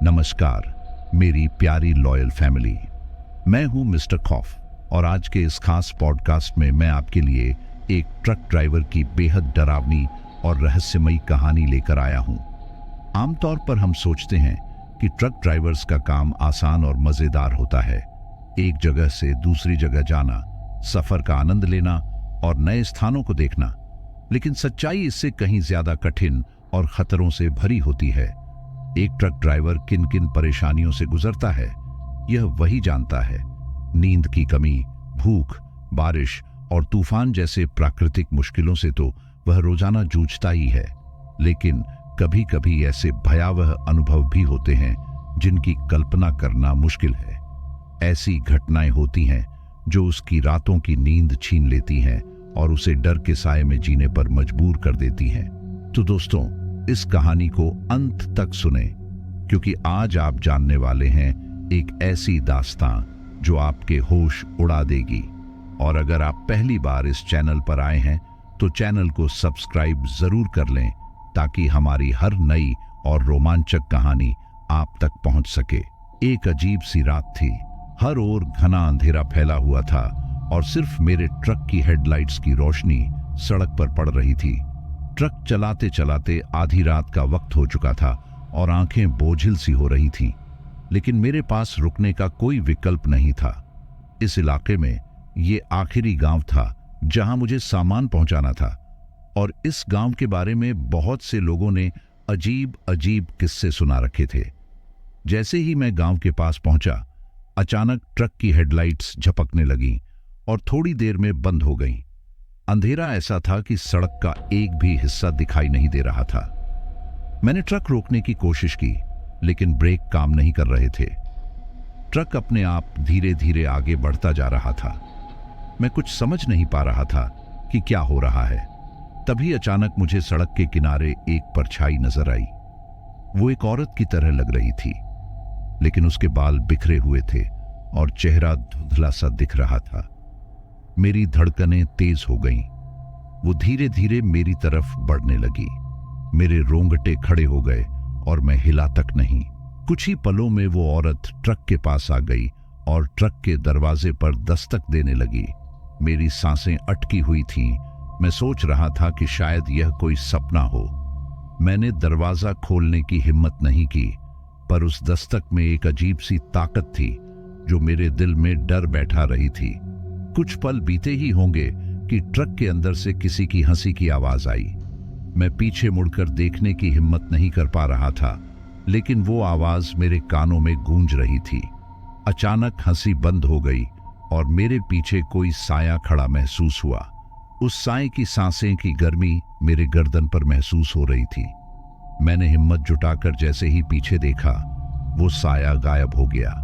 नमस्कार मेरी प्यारी लॉयल फैमिली, मैं हूं मिस्टर खौफ और आज के इस खास पॉडकास्ट में मैं आपके लिए एक ट्रक ड्राइवर की बेहद डरावनी और रहस्यमयी कहानी लेकर आया हूं। आमतौर पर हम सोचते हैं कि ट्रक ड्राइवर्स का काम आसान और मजेदार होता है, एक जगह से दूसरी जगह जाना, सफर का आनंद लेना और नए स्थानों को देखना। लेकिन सच्चाई इससे कहीं ज्यादा कठिन और खतरों से भरी होती है। एक ट्रक ड्राइवर किन किन परेशानियों से गुजरता है, यह वही जानता है। नींद की कमी, भूख, बारिश और तूफान जैसे प्राकृतिक मुश्किलों से तो वह रोजाना जूझता ही है। लेकिन कभी कभी ऐसे भयावह अनुभव भी होते हैं जिनकी कल्पना करना मुश्किल है। ऐसी घटनाएं होती हैं जो उसकी रातों की नींद छीन लेती हैं और उसे डर के साए में जीने पर मजबूर कर देती हैं। तो दोस्तों, इस कहानी को अंत तक सुने, क्योंकि आज आप जानने वाले हैं एक ऐसी दास्तां जो आपके होश उड़ा देगी। और अगर आप पहली बार इस चैनल पर आए हैं तो चैनल को सब्सक्राइब जरूर कर लें, ताकि हमारी हर नई और रोमांचक कहानी आप तक पहुंच सके। एक अजीब सी रात थी। हर ओर घना अंधेरा फैला हुआ था और सिर्फ मेरे ट्रक की हेडलाइट्स की रोशनी सड़क पर पड़ रही थी। ट्रक चलाते चलाते आधी रात का वक्त हो चुका था और आंखें बोझिल सी हो रही थीं। लेकिन मेरे पास रुकने का कोई विकल्प नहीं था। इस इलाके में ये आखिरी गांव था जहां मुझे सामान पहुंचाना था, और इस गांव के बारे में बहुत से लोगों ने अजीब अजीब किस्से सुना रखे थे। जैसे ही मैं गांव के पास पहुंचा, अचानक ट्रक की हेडलाइट्स झपकने लगीं और थोड़ी देर में बंद हो गईं। अंधेरा ऐसा था कि सड़क का एक भी हिस्सा दिखाई नहीं दे रहा था। मैंने ट्रक रोकने की कोशिश की, लेकिन ब्रेक काम नहीं कर रहे थे। ट्रक अपने आप धीरे धीरे आगे बढ़ता जा रहा था। मैं कुछ समझ नहीं पा रहा था कि क्या हो रहा है। तभी अचानक मुझे सड़क के किनारे एक परछाई नजर आई। वो एक औरत की तरह लग रही थी, लेकिन उसके बाल बिखरे हुए थे और चेहरा धुंधला सा दिख रहा था। मेरी धड़कनें तेज हो गईं। वो धीरे धीरे मेरी तरफ बढ़ने लगी। मेरे रोंगटे खड़े हो गए और मैं हिला तक नहीं। कुछ ही पलों में वो औरत ट्रक के पास आ गई और ट्रक के दरवाजे पर दस्तक देने लगी। मेरी सांसें अटकी हुई थीं। मैं सोच रहा था कि शायद यह कोई सपना हो। मैंने दरवाजा खोलने की हिम्मत नहीं की, पर उस दस्तक में एक अजीब सी ताकत थी जो मेरे दिल में डर बैठा रही थी। कुछ पल बीते ही होंगे कि ट्रक के अंदर से किसी की हंसी की आवाज आई। मैं पीछे मुड़कर देखने की हिम्मत नहीं कर पा रहा था, लेकिन वो आवाज मेरे कानों में गूंज रही थी। अचानक हंसी बंद हो गई और मेरे पीछे कोई साया खड़ा महसूस हुआ। उस साए की सांसें की गर्मी मेरे गर्दन पर महसूस हो रही थी। मैंने हिम्मत जुटाकर जैसे ही पीछे देखा, वो साया गायब हो गया।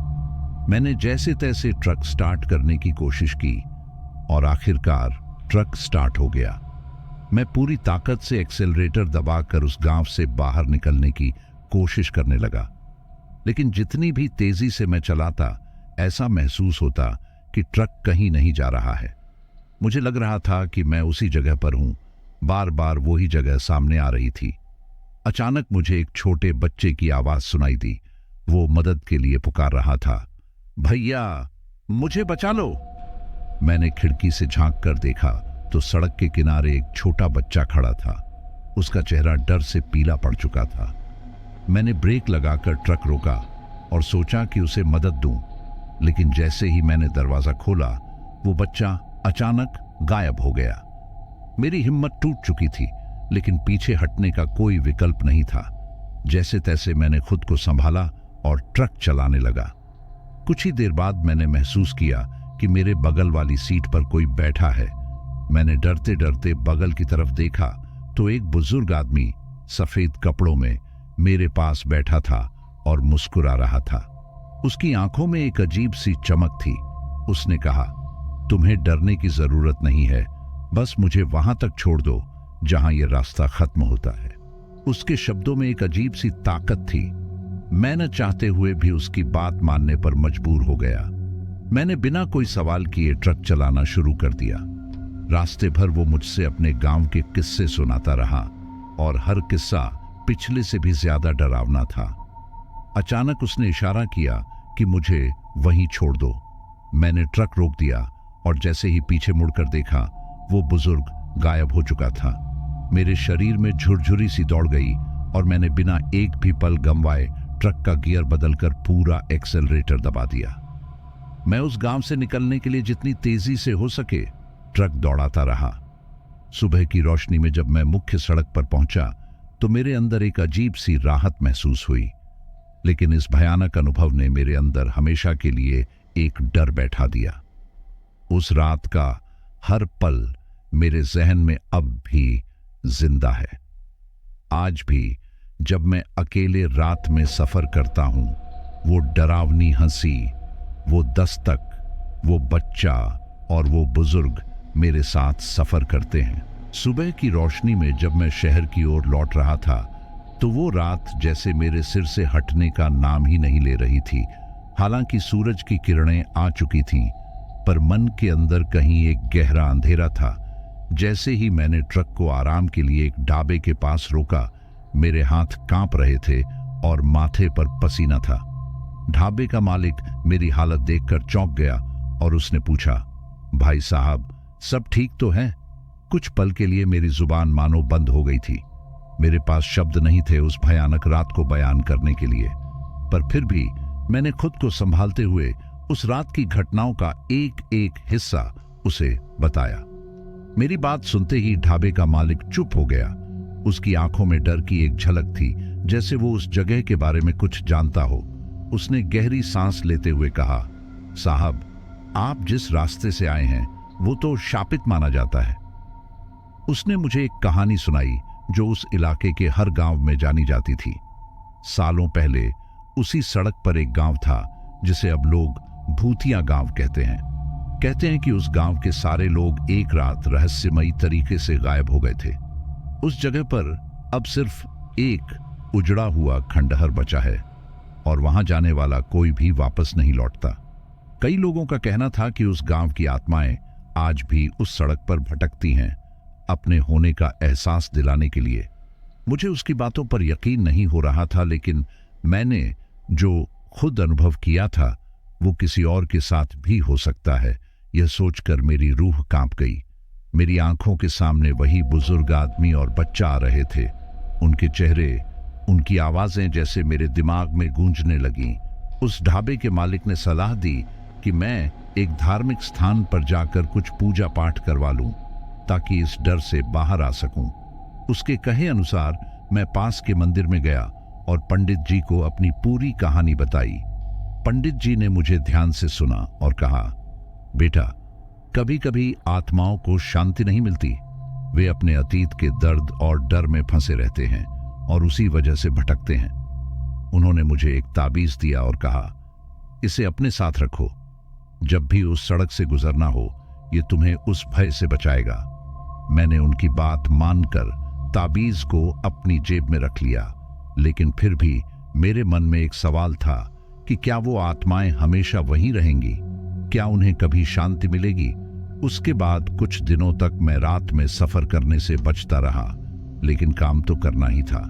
मैंने जैसे तैसे ट्रक स्टार्ट करने की कोशिश की और आखिरकार ट्रक स्टार्ट हो गया। मैं पूरी ताकत से एक्सेलरेटर दबाकर उस गांव से बाहर निकलने की कोशिश करने लगा, लेकिन जितनी भी तेजी से मैं चलाता, ऐसा महसूस होता कि ट्रक कहीं नहीं जा रहा है। मुझे लग रहा था कि मैं उसी जगह पर हूं। बार बार वही जगह सामने आ रही थी। अचानक मुझे एक छोटे बच्चे की आवाज सुनाई दी। वो मदद के लिए पुकार रहा था, भैया मुझे बचा लो। मैंने खिड़की से झांक कर देखा तो सड़क के किनारे एक छोटा बच्चा खड़ा था। उसका चेहरा डर से पीला पड़ चुका था। मैंने ब्रेक लगाकर ट्रक रोका और सोचा कि उसे मदद दूं, लेकिन जैसे ही मैंने दरवाजा खोला, वो बच्चा अचानक गायब हो गया। मेरी हिम्मत टूट चुकी थी, लेकिन पीछे हटने का कोई विकल्प नहीं था। जैसे तैसे मैंने खुद को संभाला और ट्रक चलाने लगा। कुछ ही देर बाद मैंने महसूस किया कि मेरे बगल वाली सीट पर कोई बैठा है। मैंने डरते डरते बगल की तरफ देखा तो एक बुजुर्ग आदमी सफेद कपड़ों में मेरे पास बैठा था और मुस्कुरा रहा था। उसकी आंखों में एक अजीब सी चमक थी। उसने कहा, तुम्हें डरने की जरूरत नहीं है, बस मुझे वहां तक छोड़ दो जहां यह रास्ता खत्म होता है। उसके शब्दों में एक अजीब सी ताकत थी। मैं न चाहते हुए भी उसकी बात मानने पर मजबूर हो गया। मैंने बिना कोई सवाल किए ट्रक चलाना शुरू कर दिया। रास्ते भर वो मुझसे अपने गांव के किस्से सुनाता रहा और हर किस्सा पिछले से भी ज्यादा डरावना था। अचानक उसने इशारा किया कि मुझे वहीं छोड़ दो। मैंने ट्रक रोक दिया और जैसे ही पीछे मुड़कर देखा, वो बुजुर्ग गायब हो चुका था। मेरे शरीर में झुरझुरी सी दौड़ गई और मैंने बिना एक भी पल गंवाए ट्रक का गियर बदलकर पूरा एक्सेलरेटर दबा दिया। मैं उस गांव से निकलने के लिए जितनी तेजी से हो सके ट्रक दौड़ाता रहा। सुबह की रोशनी में जब मैं मुख्य सड़क पर पहुंचा तो मेरे अंदर एक अजीब सी राहत महसूस हुई, लेकिन इस भयानक अनुभव ने मेरे अंदर हमेशा के लिए एक डर बैठा दिया। उस रात का हर पल मेरे जहन में अब भी जिंदा है। आज भी जब मैं अकेले रात में सफर करता हूं, वो डरावनी हंसी, वो दस्तक, वो बच्चा और वो बुजुर्ग मेरे साथ सफर करते हैं। सुबह की रोशनी में जब मैं शहर की ओर लौट रहा था तो वो रात जैसे मेरे सिर से हटने का नाम ही नहीं ले रही थी। हालांकि सूरज की किरणें आ चुकी थीं, पर मन के अंदर कहीं एक गहरा अंधेरा था। जैसे ही मैंने ट्रक को आराम के लिए एक ढाबे के पास रोका, मेरे हाथ कांप रहे थे और माथे पर पसीना था। ढाबे का मालिक मेरी हालत देखकर चौंक गया और उसने पूछा, भाई साहब, सब ठीक तो है? कुछ पल के लिए मेरी जुबान मानो बंद हो गई थी। मेरे पास शब्द नहीं थे उस भयानक रात को बयान करने के लिए, पर फिर भी मैंने खुद को संभालते हुए उस रात की घटनाओं का एक एक हिस्सा उसे बताया। मेरी बात सुनते ही ढाबे का मालिक चुप हो गया। उसकी आंखों में डर की एक झलक थी, जैसे वो उस जगह के बारे में कुछ जानता हो। उसने गहरी सांस लेते हुए कहा, साहब, आप जिस रास्ते से आए हैं वो तो शापित माना जाता है। उसने मुझे एक कहानी सुनाई जो उस इलाके के हर गांव में जानी जाती थी। सालों पहले उसी सड़क पर एक गांव था जिसे अब लोग भूतिया गांव कहते हैं। कहते हैं कि उस गांव के सारे लोग एक रात रहस्यमयी तरीके से गायब हो गए थे। उस जगह पर अब सिर्फ एक उजड़ा हुआ खंडहर बचा है और वहां जाने वाला कोई भी वापस नहीं लौटता। कई लोगों का कहना था कि उस गांव की आत्माएं आज भी उस सड़क पर भटकती हैं, अपने होने का एहसास दिलाने के लिए। मुझे उसकी बातों पर यकीन नहीं हो रहा था, लेकिन मैंने जो खुद अनुभव किया था वो किसी और के साथ भी हो सकता है, यह सोचकर मेरी रूह कांप गई। मेरी आंखों के सामने वही बुजुर्ग आदमी और बच्चा आ रहे थे। उनके चेहरे, उनकी आवाजें जैसे मेरे दिमाग में गूंजने लगीं। उस ढाबे के मालिक ने सलाह दी कि मैं एक धार्मिक स्थान पर जाकर कुछ पूजा पाठ करवा लूं ताकि इस डर से बाहर आ सकूं। उसके कहे अनुसार मैं पास के मंदिर में गया और पंडित जी को अपनी पूरी कहानी बताई। पंडित जी ने मुझे ध्यान से सुना और कहा, बेटा, कभी कभी आत्माओं को शांति नहीं मिलती। वे अपने अतीत के दर्द और डर में फंसे रहते हैं और उसी वजह से भटकते हैं। उन्होंने मुझे एक ताबीज दिया और कहा, इसे अपने साथ रखो। जब भी उस सड़क से गुजरना हो, ये तुम्हें उस भय से बचाएगा। मैंने उनकी बात मानकर ताबीज को अपनी जेब में रख लिया, लेकिन फिर भी मेरे मन में एक सवाल था कि क्या वो आत्माएं हमेशा वहीं रहेंगी? क्या उन्हें कभी शांति मिलेगी? उसके बाद कुछ दिनों तक मैं रात में सफर करने से बचता रहा, लेकिन काम तो करना ही था।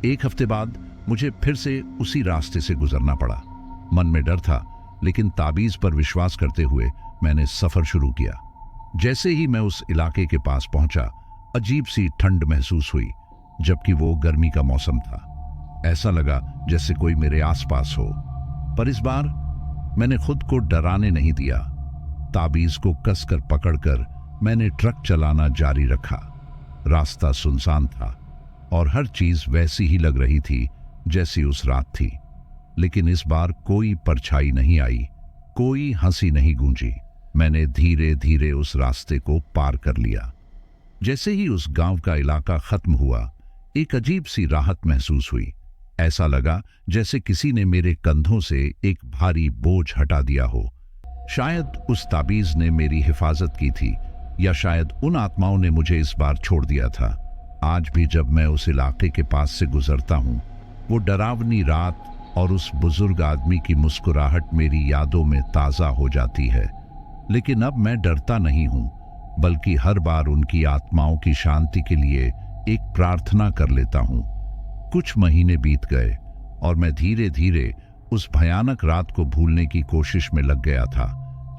एक हफ्ते बाद मुझे फिर से उसी रास्ते से गुजरना पड़ा। मन में डर था, लेकिन ताबीज पर विश्वास करते हुए मैंने सफर शुरू किया। जैसे ही मैं उस इलाके के पास पहुंचा, अजीब सी ठंड महसूस हुई, जबकि वो गर्मी का मौसम था। ऐसा लगा जैसे कोई मेरे आसपास हो, पर इस बार मैंने खुद को डराने नहीं दिया। ताबीज को कसकर पकड़कर मैंने ट्रक चलाना जारी रखा। रास्ता सुनसान था और हर चीज वैसी ही लग रही थी जैसी उस रात थी, लेकिन इस बार कोई परछाई नहीं आई, कोई हंसी नहीं गूंजी। मैंने धीरे धीरे उस रास्ते को पार कर लिया। जैसे ही उस गांव का इलाका खत्म हुआ, एक अजीब सी राहत महसूस हुई। ऐसा लगा जैसे किसी ने मेरे कंधों से एक भारी बोझ हटा दिया हो। शायद उस ताबीज ने मेरी हिफाजत की थी, या शायद उन आत्माओं ने मुझे इस बार छोड़ दिया था। आज भी जब मैं उस इलाके के पास से गुजरता हूं, वो डरावनी रात और उस बुजुर्ग आदमी की मुस्कुराहट मेरी यादों में ताज़ा हो जाती है। लेकिन अब मैं डरता नहीं हूं, बल्कि हर बार उनकी आत्माओं की शांति के लिए एक प्रार्थना कर लेता हूं। कुछ महीने बीत गए और मैं धीरे धीरे उस भयानक रात को भूलने की कोशिश में लग गया था।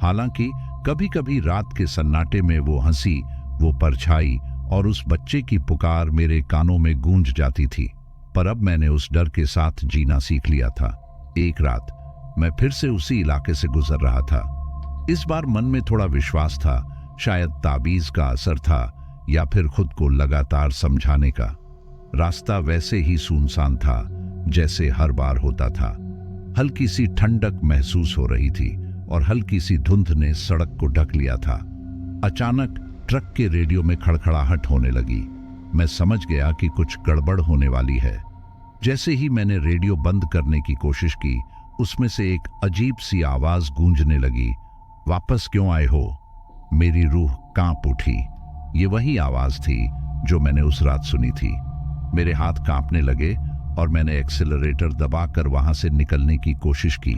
हालांकि कभी कभी रात के सन्नाटे में वो हंसी, वो परछाई और उस बच्चे की पुकार मेरे कानों में गूंज जाती थी। पर अब मैंने उस डर के साथ जीना सीख लिया था। एक रात मैं फिर से उसी इलाके से गुजर रहा था। इस बार मन में थोड़ा विश्वास था, शायद ताबीज का असर था या फिर खुद को लगातार समझाने का। रास्ता वैसे ही सुनसान था जैसे हर बार होता था। हल्की सी ठंडक महसूस हो रही थी और हल्की सी धुंध ने सड़क को ढक लिया था। अचानक ट्रक के रेडियो में खड़खड़ाहट होने लगी। मैं समझ गया कि कुछ गड़बड़ होने वाली है। जैसे ही मैंने रेडियो बंद करने की कोशिश की, उसमें से एक अजीब सी आवाज गूंजने लगी, वापस क्यों आए हो? मेरी रूह कांप उठी। ये वही आवाज थी जो मैंने उस रात सुनी थी। मेरे हाथ कांपने लगे और मैंने एक्सेलरेटर दबाकर वहां से निकलने की कोशिश की।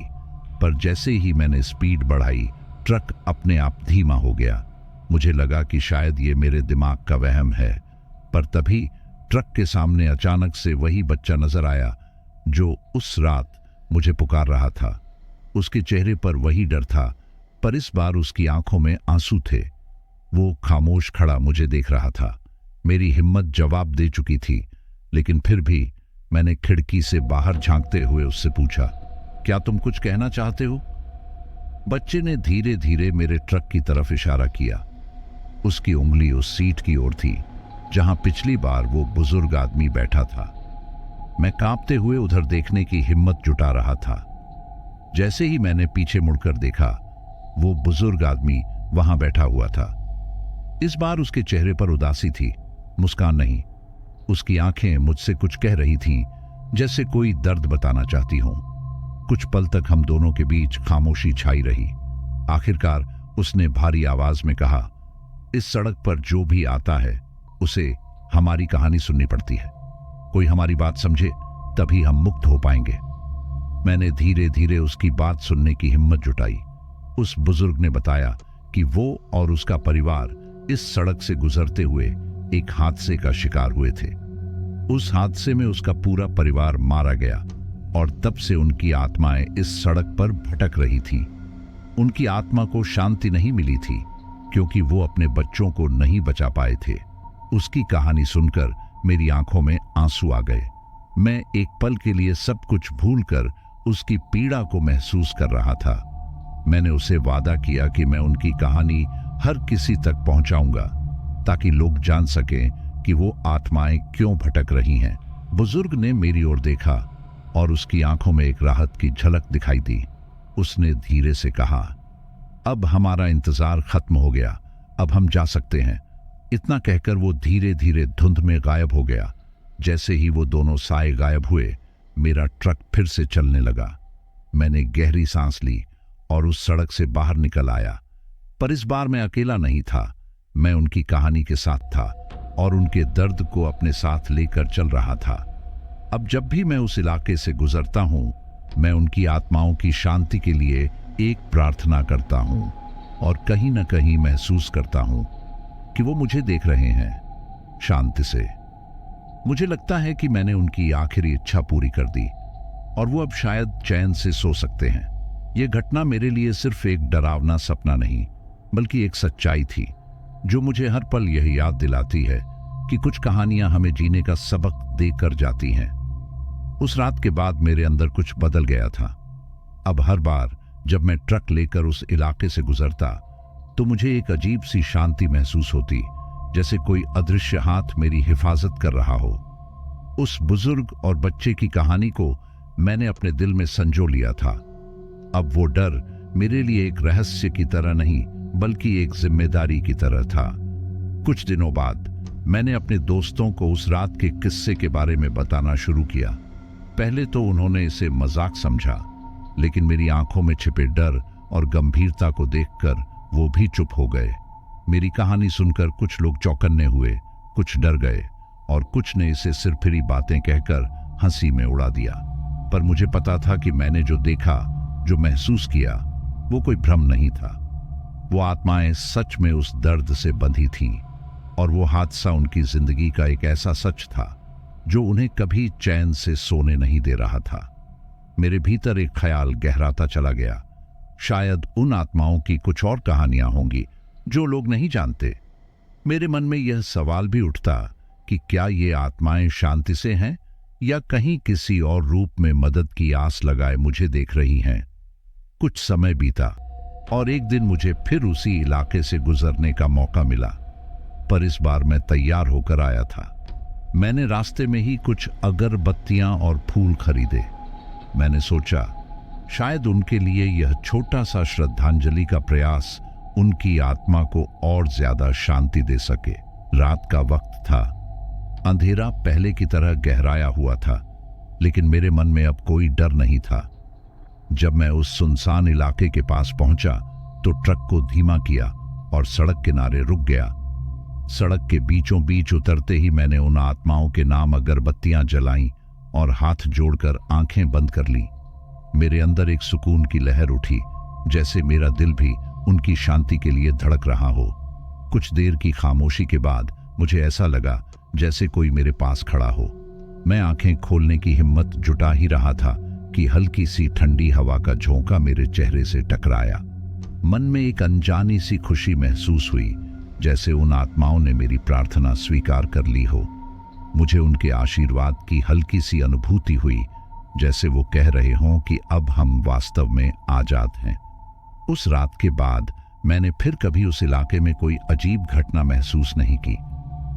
पर जैसे ही मैंने स्पीड बढ़ाई, ट्रक अपने आप धीमा हो गया। मुझे लगा कि शायद ये मेरे दिमाग का वहम है। पर तभी ट्रक के सामने अचानक से वही बच्चा नजर आया जो उस रात मुझे पुकार रहा था। उसके चेहरे पर वही डर था, पर इस बार उसकी आंखों में आंसू थे। वो खामोश खड़ा मुझे देख रहा था। मेरी हिम्मत जवाब दे चुकी थी, लेकिन फिर भी मैंने खिड़की से बाहर झांकते हुए उससे पूछा, क्या तुम कुछ कहना चाहते हो? बच्चे ने धीरे धीरे मेरे ट्रक की तरफ इशारा किया। उसकी उंगली उस सीट की ओर थी जहां पिछली बार वो बुजुर्ग आदमी बैठा था। मैं कांपते हुए उधर देखने की हिम्मत जुटा रहा था। जैसे ही मैंने पीछे मुड़कर देखा, वो बुजुर्ग आदमी वहां बैठा हुआ था। इस बार उसके चेहरे पर उदासी थी, मुस्कान नहीं। उसकी आंखें मुझसे कुछ कह रही थीं, जैसे कोई दर्द बताना चाहती हों। कुछ पल तक हम दोनों के बीच खामोशी छाई रही। आखिरकार उसने भारी आवाज में कहा, इस सड़क पर जो भी आता है उसे हमारी कहानी सुननी पड़ती है। कोई हमारी बात समझे तभी हम मुक्त हो पाएंगे। मैंने धीरे धीरे उसकी बात सुनने की हिम्मत जुटाई। उस बुजुर्ग ने बताया कि वो और उसका परिवार इस सड़क से गुजरते हुए एक हादसे का शिकार हुए थे। उस हादसे में उसका पूरा परिवार मारा गया और तब से उनकी आत्माएं इस सड़क पर भटक रही थी। उनकी आत्मा को शांति नहीं मिली थी क्योंकि वो अपने बच्चों को नहीं बचा पाए थे। उसकी कहानी सुनकर मेरी आंखों में आंसू आ गए। मैं एक पल के लिए सब कुछ भूलकर उसकी पीड़ा को महसूस कर रहा था। मैंने उसे वादा किया कि मैं उनकी कहानी हर किसी तक पहुंचाऊंगा ताकि लोग जान सकें कि वो आत्माएं क्यों भटक रही हैं। बुजुर्ग ने मेरी ओर देखा और उसकी आंखों में एक राहत की झलक दिखाई दी। उसने धीरे से कहा, अब हमारा इंतजार खत्म हो गया, अब हम जा सकते हैं। इतना कहकर वो धीरे धीरे धुंध में गायब हो गया। जैसे ही वो दोनों साए गायब हुए, मेरा ट्रक फिर से चलने लगा। मैंने गहरी सांस ली और उस सड़क से बाहर निकल आया। पर इस बार मैं अकेला नहीं था। मैं उनकी कहानी के साथ था और उनके दर्द को अपने साथ लेकर चल रहा था। अब जब भी मैं उस इलाके से गुजरता हूं, मैं उनकी आत्माओं की शांति के लिए एक प्रार्थना करता हूं और कहीं न कहीं महसूस करता हूं कि वो मुझे देख रहे हैं शांति से। मुझे लगता है कि मैंने उनकी आखिरी इच्छा पूरी कर दी और वो अब शायद चैन से सो सकते हैं। यह घटना मेरे लिए सिर्फ एक डरावना सपना नहीं, बल्कि एक सच्चाई थी जो मुझे हर पल यह याद दिलाती है कि कुछ कहानियां हमें जीने का सबक देकर जाती हैं। उस रात के बाद मेरे अंदर कुछ बदल गया था। अब हर बार जब मैं ट्रक लेकर उस इलाके से गुजरता तो मुझे एक अजीब सी शांति महसूस होती, जैसे कोई अदृश्य हाथ मेरी हिफाजत कर रहा हो। उस बुजुर्ग और बच्चे की कहानी को मैंने अपने दिल में संजो लिया था। अब वो डर मेरे लिए एक रहस्य की तरह नहीं, बल्कि एक जिम्मेदारी की तरह था। कुछ दिनों बाद मैंने अपने दोस्तों को उस रात के किस्से के बारे में बताना शुरू किया। पहले तो उन्होंने इसे मजाक समझा, लेकिन मेरी आंखों में छिपे डर और गंभीरता को देखकर वो भी चुप हो गए। मेरी कहानी सुनकर कुछ लोग चौकन्ने हुए, कुछ डर गए और कुछ ने इसे सिरफिरी बातें कहकर हंसी में उड़ा दिया। पर मुझे पता था कि मैंने जो देखा, जो महसूस किया, वो कोई भ्रम नहीं था। वो आत्माएं सच में उस दर्द से बंधी थीं और वो हादसा उनकी जिंदगी का एक ऐसा सच था जो उन्हें कभी चैन से सोने नहीं दे रहा था। मेरे भीतर एक ख्याल गहराता चला गया। शायद उन आत्माओं की कुछ और कहानियां होंगी जो लोग नहीं जानते। मेरे मन में यह सवाल भी उठता कि क्या ये आत्माएं शांति से हैं या कहीं किसी और रूप में मदद की आस लगाए मुझे देख रही हैं। कुछ समय बीता और एक दिन मुझे फिर उसी इलाके से गुजरने का मौका मिला, पर इस बार मैं तैयार होकर आया था। मैंने रास्ते में ही कुछ अगरबत्तियां और फूल खरीदे। मैंने सोचा शायद उनके लिए यह छोटा सा श्रद्धांजलि का प्रयास उनकी आत्मा को और ज्यादा शांति दे सके। रात का वक्त था। अंधेरा पहले की तरह गहराया हुआ था, लेकिन मेरे मन में अब कोई डर नहीं था। जब मैं उस सुनसान इलाके के पास पहुंचा तो ट्रक को धीमा किया और सड़क किनारे रुक गया। सड़क के बीचों बीच उतरते ही मैंने उन आत्माओं के नाम अगरबत्तियां जलाईं और हाथ जोड़कर आंखें बंद कर लीं। मेरे अंदर एक सुकून की लहर उठी, जैसे मेरा दिल भी उनकी शांति के लिए धड़क रहा हो। कुछ देर की खामोशी के बाद मुझे ऐसा लगा जैसे कोई मेरे पास खड़ा हो। मैं आंखें खोलने की हिम्मत जुटा ही रहा था कि हल्की सी ठंडी हवा का झोंका मेरे चेहरे से टकराया। मन में एक अनजानी सी खुशी महसूस हुई, जैसे उन आत्माओं ने मेरी प्रार्थना स्वीकार कर ली हो। मुझे उनके आशीर्वाद की हल्की सी अनुभूति हुई, जैसे वो कह रहे हों कि अब हम वास्तव में आजाद हैं। उस रात के बाद मैंने फिर कभी उस इलाके में कोई अजीब घटना महसूस नहीं की।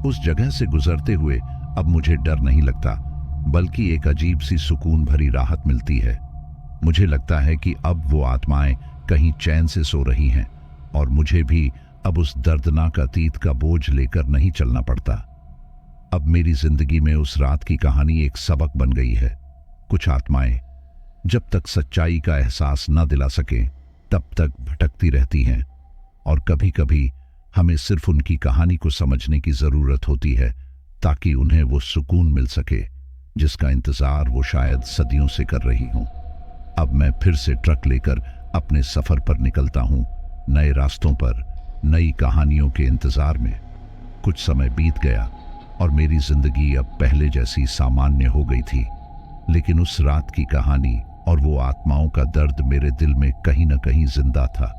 उस जगह से गुजरते हुए अब मुझे डर नहीं लगता, बल्कि एक अजीब सी सुकून भरी राहत मिलती है। मुझे लगता है कि अब वो आत्माएं कहीं चैन से सो रही हैं और मुझे भी अब उस दर्दनाक अतीत का बोझ लेकर नहीं चलना पड़ता। अब मेरी जिंदगी में उस रात की कहानी एक सबक बन गई है। कुछ आत्माएं जब तक सच्चाई का एहसास न दिला सके तब तक भटकती रहती हैं, और कभी कभी हमें सिर्फ उनकी कहानी को समझने की जरूरत होती है ताकि उन्हें वो सुकून मिल सके जिसका इंतजार वो शायद सदियों से कर रही हों। अब मैं फिर से ट्रक लेकर अपने सफर पर निकलता हूं, नए रास्तों पर, नई कहानियों के इंतजार में। कुछ समय बीत गया और मेरी जिंदगी अब पहले जैसी सामान्य हो गई थी, लेकिन उस रात की कहानी और वो आत्माओं का दर्द मेरे दिल में कहीं न कहीं जिंदा था।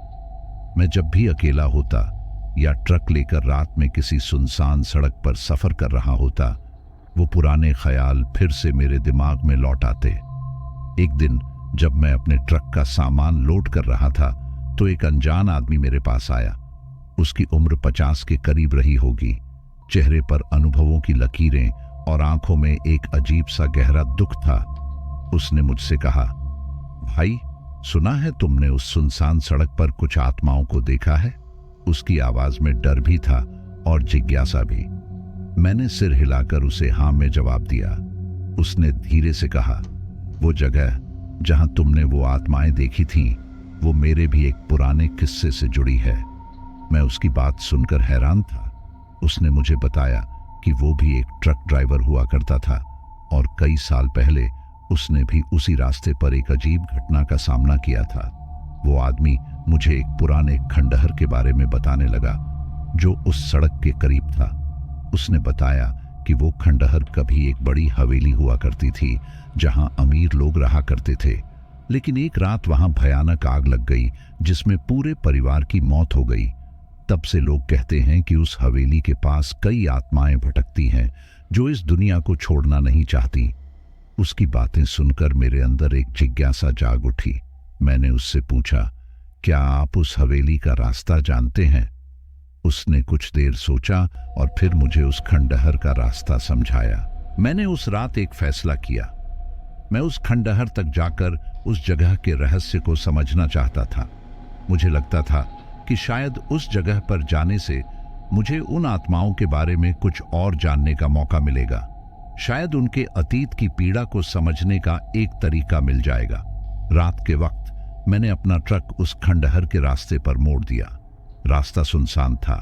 मैं जब भी अकेला होता या ट्रक लेकर रात में किसी सुनसान सड़क पर सफर कर रहा होता, वो पुराने ख्याल फिर से मेरे दिमाग में लौट आते। एक दिन जब मैं अपने ट्रक का सामान लोड कर रहा था तो एक अनजान आदमी मेरे पास आया। उसकी उम्र 50 के करीब रही होगी। चेहरे पर अनुभवों की लकीरें और आंखों में एक अजीब सा गहरा दुख था। उसने मुझसे कहा, भाई, सुना है तुमने उस सुनसान सड़क पर कुछ आत्माओं को देखा है? उसकी आवाज में डर भी था और जिज्ञासा भी। मैंने सिर हिलाकर उसे हाँ में जवाब दिया। उसने धीरे से कहा, वो जगह जहां तुमने वो आत्माएं देखी थीं, वो मेरे भी एक पुराने किस्से से जुड़ी है। मैं उसकी बात सुनकर हैरान था। उसने मुझे बताया कि वो भी एक ट्रक ड्राइवर हुआ करता था और कई साल पहले उसने भी उसी रास्ते पर एक अजीब घटना का सामना किया था। वो आदमी मुझे एक पुराने खंडहर के बारे में बताने लगा जो उस सड़क के करीब था। उसने बताया कि वो खंडहर कभी एक बड़ी हवेली हुआ करती थी जहां अमीर लोग रहा करते थे, लेकिन एक रात वहां भयानक आग लग गई जिसमें पूरे परिवार की मौत हो गई। तब से लोग कहते हैं कि उस हवेली के पास कई आत्माएं भटकती हैं जो इस दुनिया को छोड़ना नहीं चाहती। उसकी बातें सुनकर मेरे अंदर एक जिज्ञासा जाग उठी। मैंने उससे पूछा, क्या आप उस हवेली का रास्ता जानते हैं? उसने कुछ देर सोचा और फिर मुझे उस खंडहर का रास्ता समझाया। मैंने उस रात एक फैसला किया। मैं उस खंडहर तक जाकर उस जगह के रहस्य को समझना चाहता था। मुझे लगता था कि शायद उस जगह पर जाने से मुझे उन आत्माओं के बारे में कुछ और जानने का मौका मिलेगा। शायद उनके अतीत की पीड़ा को समझने का एक तरीका मिल जाएगा। रात के वक्त मैंने अपना ट्रक उस खंडहर के रास्ते पर मोड़ दिया। रास्ता सुनसान था,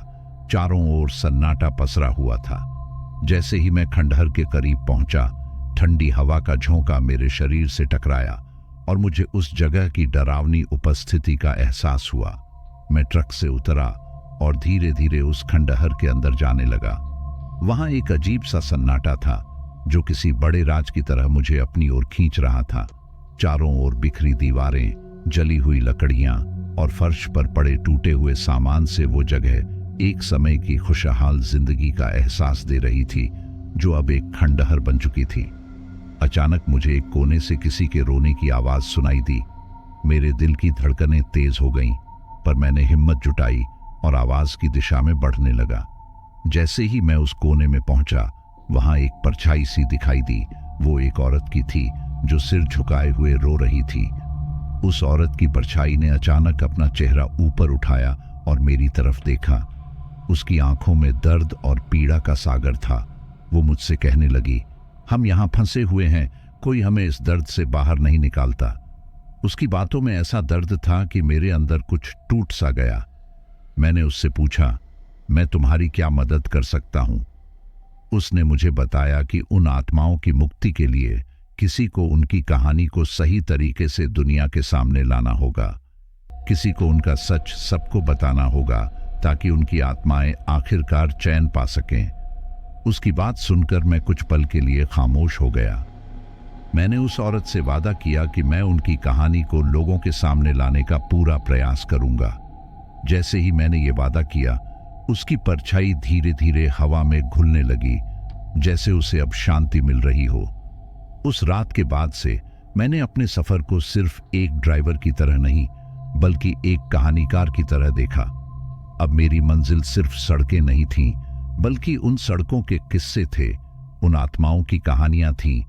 चारों ओर सन्नाटा पसरा हुआ था। जैसे ही मैं खंडहर के करीब पहुंचा, ठंडी हवा का झोंका मेरे शरीर से टकराया और मुझे उस जगह की डरावनी उपस्थिति का एहसास हुआ। मैं ट्रक से उतरा और धीरे धीरे उस खंडहर के अंदर जाने लगा। वहां एक अजीब सा सन्नाटा था जो किसी बड़े राज की तरह मुझे अपनी ओर खींच रहा था। चारों ओर बिखरी दीवारें, जली हुई लकड़ियां और फर्श पर पड़े टूटे हुए सामान से वो जगह एक समय की खुशहाल जिंदगी का एहसास दे रही थी, जो अब एक खंडहर बन चुकी थी। अचानक मुझे एक कोने से किसी के रोने की आवाज सुनाई दी। मेरे दिल की धड़कनें तेज हो गईं, पर मैंने हिम्मत जुटाई और आवाज की दिशा में बढ़ने लगा। जैसे ही मैं उस कोने में पहुंचा, वहां एक परछाई सी दिखाई दी। वो एक औरत की थी जो सिर झुकाए हुए रो रही थी। उस औरत की परछाई ने अचानक अपना चेहरा ऊपर उठाया और मेरी तरफ देखा। उसकी आंखों में दर्द और पीड़ा का सागर था। वो मुझसे कहने लगी, हम यहाँ फंसे हुए हैं, कोई हमें इस दर्द से बाहर नहीं निकालता। उसकी बातों में ऐसा दर्द था कि मेरे अंदर कुछ टूट सा गया। मैंने उससे पूछा, मैं तुम्हारी क्या मदद कर सकता हूं? उसने मुझे बताया कि उन आत्माओं की मुक्ति के लिए किसी को उनकी कहानी को सही तरीके से दुनिया के सामने लाना होगा। किसी को उनका सच सबको बताना होगा, ताकि उनकी आत्माएं आखिरकार चैन पा सकें। उसकी बात सुनकर मैं कुछ पल के लिए खामोश हो गया। मैंने उस औरत से वादा किया कि मैं उनकी कहानी को लोगों के सामने लाने का पूरा प्रयास करूंगा। जैसे ही मैंने ये वादा किया, उसकी परछाई धीरे धीरे हवा में घुलने लगी, जैसे उसे अब शांति मिल रही हो। उस रात के बाद से मैंने अपने सफर को सिर्फ एक ड्राइवर की तरह नहीं, बल्कि एक कहानीकार की तरह देखा। अब मेरी मंजिल सिर्फ सड़कें नहीं थीं, बल्कि उन सड़कों के किस्से थे, उन आत्माओं की कहानियां थीं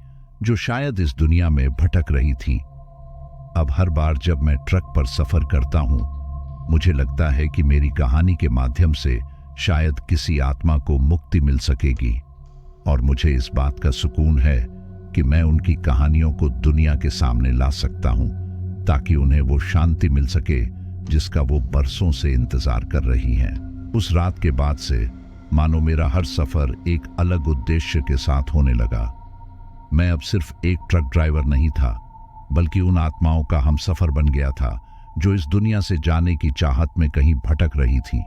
जो शायद इस दुनिया में भटक रही थीं। अब हर बार जब मैं ट्रक पर सफर करता हूं, मुझे लगता है कि मेरी कहानी के माध्यम से शायद किसी आत्मा को मुक्ति मिल सकेगी। और मुझे इस बात का सुकून है कि मैं उनकी कहानियों को दुनिया के सामने ला सकता हूं, ताकि उन्हें वो शांति मिल सके जिसका वो बरसों से इंतजार कर रही हैं। उस रात के बाद से मानो मेरा हर सफर एक अलग उद्देश्य के साथ होने लगा। मैं अब सिर्फ एक ट्रक ड्राइवर नहीं था, बल्कि उन आत्माओं का हमसफर बन गया था जो इस दुनिया से जाने की चाहत में कहीं भटक रही थी।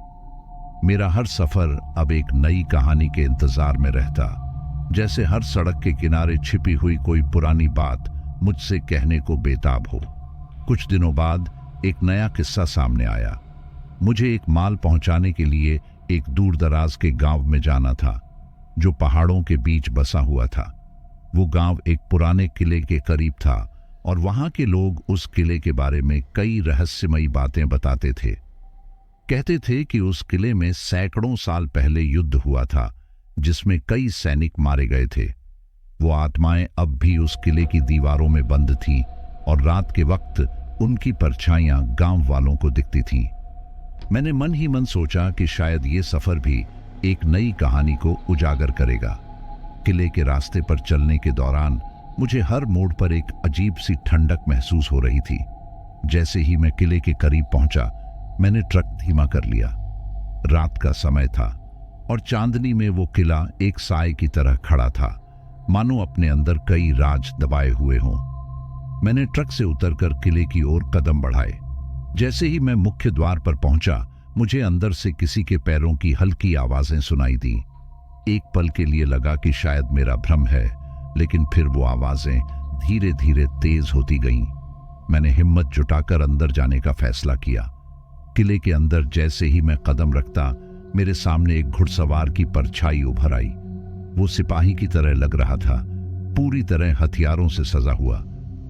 मेरा हर सफर अब एक नई कहानी के इंतजार में रहता, जैसे हर सड़क के किनारे छिपी हुई कोई पुरानी बात मुझसे कहने को बेताब हो। कुछ दिनों बाद एक नया किस्सा सामने आया। मुझे एक माल पहुंचाने के लिए एक दूर दराज के गांव में जाना था, जो पहाड़ों के बीच बसा हुआ था। वो गांव एक पुराने किले के करीब था और वहां के लोग उस किले के बारे में कई रहस्यमयी बातें बताते थे। कहते थे कि उस किले में सैकड़ों साल पहले युद्ध हुआ था, जिसमें कई सैनिक मारे गए थे। वो आत्माएं अब भी उस किले की दीवारों में बंद थीं और रात के वक्त उनकी परछाइयां गांव वालों को दिखती थीं। मैंने मन ही मन सोचा कि शायद ये सफर भी एक नई कहानी को उजागर करेगा। किले के रास्ते पर चलने के दौरान मुझे हर मोड़ पर एक अजीब सी ठंडक महसूस हो रही थी। जैसे ही मैं किले के करीब पहुंचा, मैंने ट्रक धीमा कर लिया। रात का समय था और चांदनी में वो किला एक साए की तरह खड़ा था, मानो अपने अंदर कई राज दबाए हुए हों। मैंने ट्रक से उतरकर किले की ओर कदम बढ़ाए। जैसे ही मैं मुख्य द्वार पर पहुंचा, मुझे अंदर से किसी के पैरों की हल्की आवाजें सुनाई दी। एक पल के लिए लगा कि शायद मेरा भ्रम है, लेकिन फिर वो आवाजें धीरे धीरे तेज होती गईं। मैंने हिम्मत जुटाकर अंदर जाने का फैसला किया। किले के अंदर जैसे ही मैं कदम रखता, मेरे सामने एक घुड़सवार की परछाई उभर आई। वो सिपाही की तरह लग रहा था, पूरी तरह हथियारों से सजा हुआ।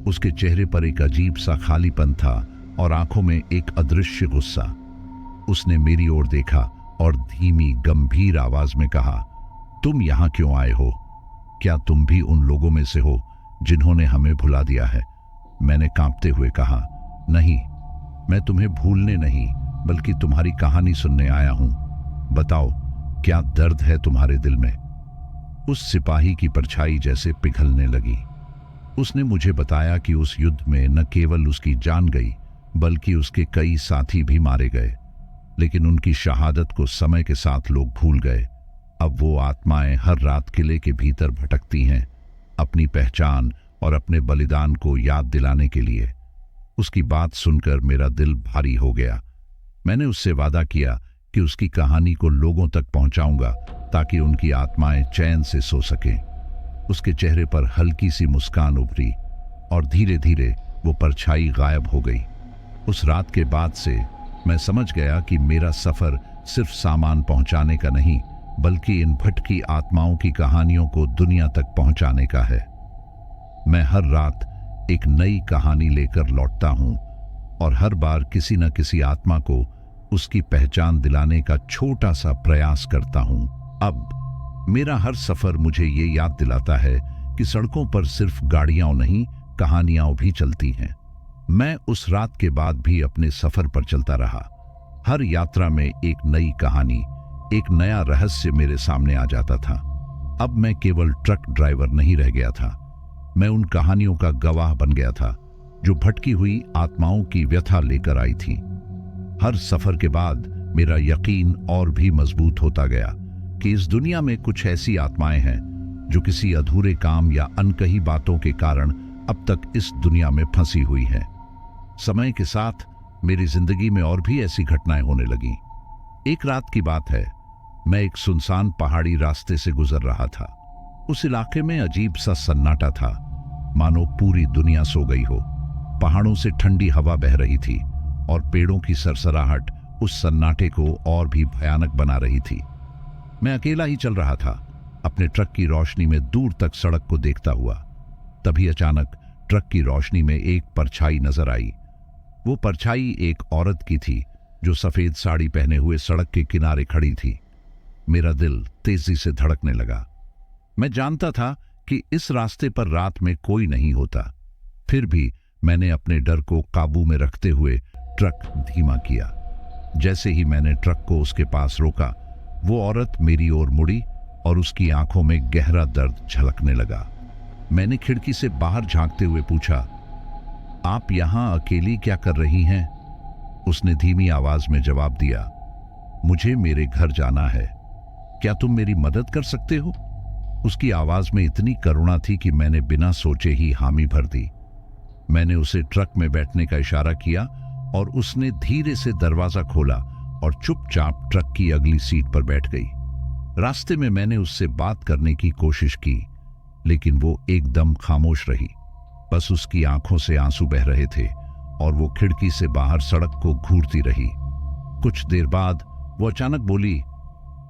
उसके चेहरे पर एक अजीब सा खालीपन था और आंखों में एक अदृश्य गुस्सा। उसने मेरी ओर देखा और धीमी गंभीर आवाज में कहा, तुम यहां क्यों आए हो? क्या तुम भी उन लोगों में से हो जिन्होंने हमें भुला दिया है? मैंने कांपते हुए कहा, नहीं, मैं तुम्हें भूलने नहीं, बल्कि तुम्हारी कहानी सुनने आया हूं। बताओ, क्या दर्द है तुम्हारे दिल में? उस सिपाही की परछाई जैसे पिघलने लगी। उसने मुझे बताया कि उस युद्ध में न केवल उसकी जान गई, बल्कि उसके कई साथी भी मारे गए। लेकिन उनकी शहादत को समय के साथ लोग भूल गए। अब वो आत्माएं हर रात किले के भीतर भटकती हैं, अपनी पहचान और अपने बलिदान को याद दिलाने के लिए। उसकी बात सुनकर मेरा दिल भारी हो गया। मैंने उससे वादा किया कि उसकी कहानी को लोगों तक पहुंचाऊंगा, ताकि उनकी आत्माएं चैन से सो सकें। उसके चेहरे पर हल्की सी मुस्कान उभरी। और धीरे धीरे वो परछाई गायब हो गई। उस रात के बाद से मैं समझ गया कि मेरा सफर सिर्फ सामान पहुंचाने का नहीं, बल्कि इन भटकी आत्माओं की कहानियों को दुनिया तक पहुंचाने का है। मैं हर रात एक नई कहानी लेकर लौटता हूं और हर बार किसी न किसी आत्मा को उसकी पहचान दिलाने का छोटा सा प्रयास करता हूं। अब मेरा हर सफर मुझे ये याद दिलाता है कि सड़कों पर सिर्फ गाड़ियां नहीं, कहानियां भी चलती हैं। मैं उस रात के बाद भी अपने सफर पर चलता रहा। हर यात्रा में एक नई कहानी, एक नया रहस्य मेरे सामने आ जाता था। अब मैं केवल ट्रक ड्राइवर नहीं रह गया था, मैं उन कहानियों का गवाह बन गया था जो भटकी हुई आत्माओं की व्यथा लेकर आई थी। हर सफर के बाद मेरा यकीन और भी मजबूत होता गया कि इस दुनिया में कुछ ऐसी आत्माएं हैं जो किसी अधूरे काम या अनकही बातों के कारण अब तक इस दुनिया में फंसी हुई हैं। समय के साथ मेरी जिंदगी में और भी ऐसी घटनाएं होने लगीं। एक रात की बात है, मैं एक सुनसान पहाड़ी रास्ते से गुजर रहा था। उस इलाके में अजीब सा सन्नाटा था, मानो पूरी दुनिया सो गई हो। पहाड़ों से ठंडी हवा बह रही थी और पेड़ों की सरसराहट उस सन्नाटे को और भी भयानक बना रही थी। मैं अकेला ही चल रहा था, अपने ट्रक की रोशनी में दूर तक सड़क को देखता हुआ। तभी अचानक ट्रक की रोशनी में एक परछाई नजर आई। वो परछाई एक औरत की थी जो सफेद साड़ी पहने हुए सड़क के किनारे खड़ी थी। मेरा दिल तेजी से धड़कने लगा। मैं जानता था कि इस रास्ते पर रात में कोई नहीं होता, फिर भी मैंने अपने डर को काबू में रखते हुए ट्रक धीमा किया। जैसे ही मैंने ट्रक को उसके पास रोका, वो औरत मेरी ओर मुड़ी और उसकी आंखों में गहरा दर्द झलकने लगा। मैंने खिड़की से बाहर झांकते हुए पूछा, आप यहां अकेली क्या कर रही हैं? उसने धीमी आवाज में जवाब दिया, मुझे मेरे घर जाना है, क्या तुम मेरी मदद कर सकते हो? उसकी आवाज में इतनी करुणा थी कि मैंने बिना सोचे ही हामी भर दी। मैंने उसे ट्रक में बैठने का इशारा किया और उसने धीरे से दरवाजा खोला और चुपचाप ट्रक की अगली सीट पर बैठ गई। रास्ते में मैंने उससे बात करने की कोशिश की, लेकिन वो एकदम खामोश रही। बस उसकी आंखों से आंसू बह रहे थे और वो खिड़की से बाहर सड़क को घूरती रही। कुछ देर बाद वो अचानक बोली,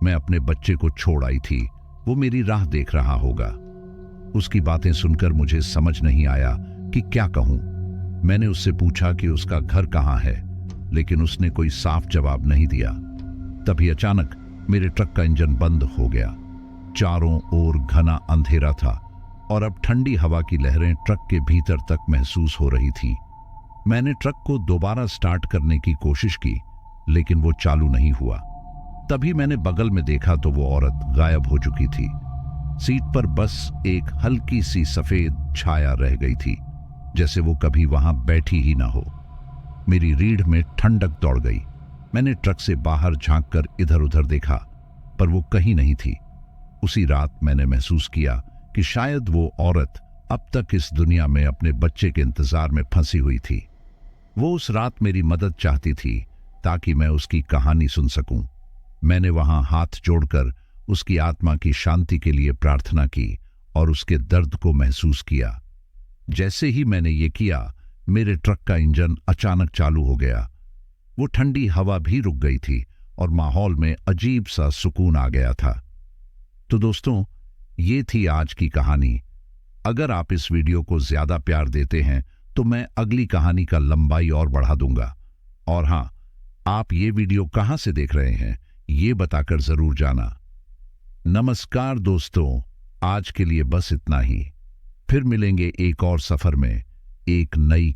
मैं अपने बच्चे को छोड़ आई थी, वो मेरी राह देख रहा होगा। उसकी बातें सुनकर मुझे समझ नहीं आया कि क्या कहूं। मैंने उससे पूछा कि उसका घर कहां है, लेकिन उसने कोई साफ जवाब नहीं दिया। तभी अचानक मेरे ट्रक का इंजन बंद हो गया। चारों ओर घना अंधेरा था और अब ठंडी हवा की लहरें ट्रक के भीतर तक महसूस हो रही थी। मैंने ट्रक को दोबारा स्टार्ट करने की कोशिश की, लेकिन वो चालू नहीं हुआ। तभी मैंने बगल में देखा तो वो औरत गायब हो चुकी थी। सीट पर बस एक हल्की सी सफेद छाया रह गई थी, जैसे वो कभी वहां बैठी ही ना हो। मेरी रीढ़ में ठंडक दौड़ गई। मैंने ट्रक से बाहर झांककर इधर उधर देखा, पर वो कहीं नहीं थी। उसी रात मैंने महसूस किया कि शायद वो औरत अब तक इस दुनिया में अपने बच्चे के इंतजार में फंसी हुई थी। वो उस रात मेरी मदद चाहती थी ताकि मैं उसकी कहानी सुन सकूं। मैंने वहां हाथ जोड़कर उसकी आत्मा की शांति के लिए प्रार्थना की और उसके दर्द को महसूस किया। जैसे ही मैंने ये किया, मेरे ट्रक का इंजन अचानक चालू हो गया। वो ठंडी हवा भी रुक गई थी और माहौल में अजीब सा सुकून आ गया था। तो दोस्तों, ये थी आज की कहानी। अगर आप इस वीडियो को ज्यादा प्यार देते हैं तो मैं अगली कहानी का लंबाई और बढ़ा दूंगा। और हां, आप ये वीडियो कहां से देख रहे हैं ये बताकर जरूर जाना। नमस्कार दोस्तों, आज के लिए बस इतना ही। फिर मिलेंगे एक और सफर में, एक नई